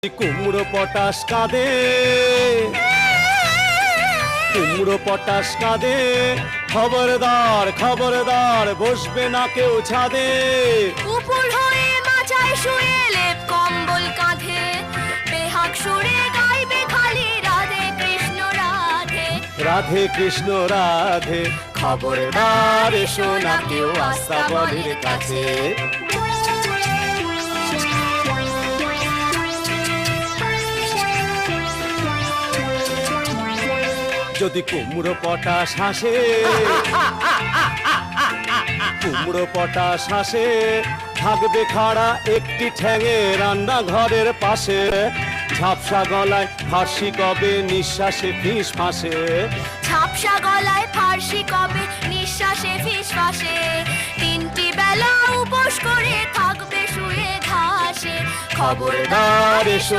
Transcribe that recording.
কুমড়ো পটাশ কাঁদে, কুমড়ো পটাশ কাঁদে, খবরদার খবরদার বসবে না কেউ ছাদে। উপর হয়ে মাচায় শুয়ে লেপ কম্বল কাঁধে, বেহাগ সুরে গাইবে খালি রাধে কৃষ্ণ রাধে। রাধে কৃষ্ণ রাধে, খবরদার এসো না কেউ আস্তাবলের কাছে। যদি কুমড়ো পটাশ হাসে, কুমড়ো পটাশ হাসে, থাকবে খাড়া একটি ঠ্যাঙে রান্নাঘরের পাশে। ঝাপসা গলায় ফার্সি কবে নিঃশ্বাসে ফিস ফাঁসে। ঝাপসা গলায় ফার্সি কবে নিঃশ্বাসে ফিস ফাঁসে। তিনটি বেলা উপোস করে থাকবে শুয়ে ঘাসে। খবরদার এসো